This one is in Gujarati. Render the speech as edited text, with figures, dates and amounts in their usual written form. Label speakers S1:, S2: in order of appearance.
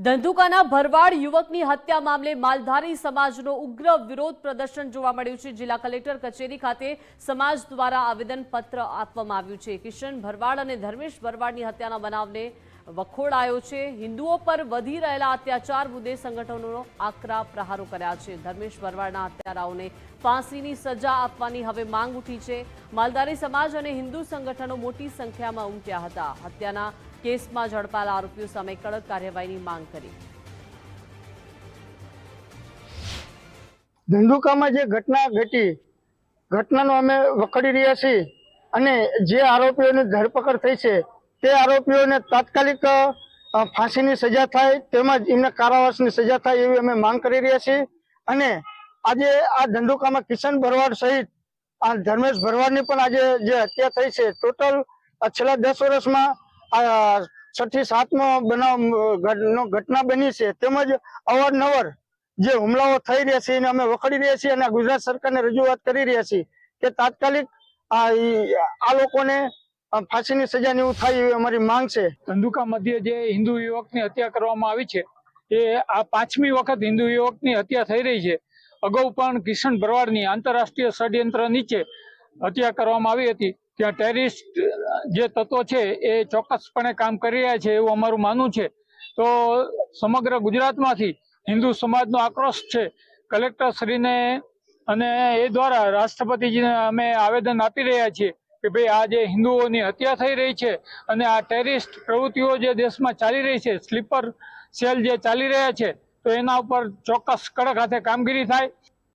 S1: ધંધુકાના ભરવાડ યુવકની હત્યા મામલે માલધારી સમાજનો ઉગ્ર વિરોધ પ્રદર્શન જોવા મળ્યું છે। જિલ્લા કલેક્ટર કચેરી ખાતે સમાજ દ્વારા આવેદનપત્ર આપવામાં આવ્યું છે। કિશન ભરવાડ અને ધર્મેશ ભરવાડની હત્યાના બનાવને વખોડાયો છે। હિન્દુઓ પર વધી રહેલા અત્યાચાર મુદ્દે સંગઠનોનો આકરા પ્રહારો કર્યા છે। ધર્મેશ ભરવાડના હત્યારાઓને ફાંસીની સજા આપવાની હવે માંગ ઉઠી છે। માલધારી સમાજ અને હિન્દુ સંગઠનો મોટી સંખ્યામાં ઉમટ્યા હતા। હત્યાના કેસમાં ઝડપાયેલા આરોપીઓ સામે કડક કાર્યવાહીની માંગ કરી।
S2: ધંધુકામાં જે ઘટના ઘટી ઘટનાનો અમે વખોડી રહ્યા છીએ અને જે આરોપીઓની ધરપકડ થઈ છે તે આરોપીઓને તાત્કાલિક ફાંસીની સજા થાય તેમજ એમને કારાવાસની સજા થાય એવી અમે માંગ કરી રહ્યા છીએ। અને આજે આ ધંધુકામાં કિશન ભરવાડ સહિત આ ધર્મેશ ભરવાડની પણ આજે જે હત્યા થઈ છે, ટોટલ છેલ્લા 10 વર્ષમાં 6 થી 7મો બનાવ ઘટના બની છે। તેમજ અવારનવાર જે હુમલાઓ થઈ રહ્યા છે એને અમે વખોડી રહ્યા છીએ અને ગુજરાત સરકારને રજૂઆત કરી રહ્યા છીએ કે તાત્કાલિક આ લોકોને ફાંસીની સજા એવું થાય એવી અમારી માંગ છે।
S3: ધંધુકા મધ્યે જે હિન્દુ યુવકની હત્યા કરવામાં આવી છે એ આ 5મી વખત હિન્દુ યુવકની હત્યા થઈ રહી છે। અગાઉ પણ કિશન ભરવાડની આંતરરાષ્ટ્રીય ષડયંત્ર નીચે હત્યા કરવામાં આવી હતી। ત્યાં ટેરરિસ્ટ જે તત્વો છે એ ચોક્કસપણે કામ કરી રહ્યા છે એવું અમારું માનવું છે। તો સમગ્ર ગુજરાતમાંથી હિન્દુ સમાજનો આક્રોશ છે। કલેક્ટર શ્રીને અને એ દ્વારા રાષ્ટ્રપતિજીને અમે આવેદન આપી રહ્યા છીએ કે ભાઈ આ જે હિન્દુઓની હત્યા થઈ રહી છે અને આ ટેરરિસ્ટ પ્રવૃત્તિઓ જે દેશમાં ચાલી રહી છે, સ્લીપર સેલ જે ચાલી રહ્યા છે, તો એના ઉપર ચોક્કસ કડક હાથે કામગીરી થાય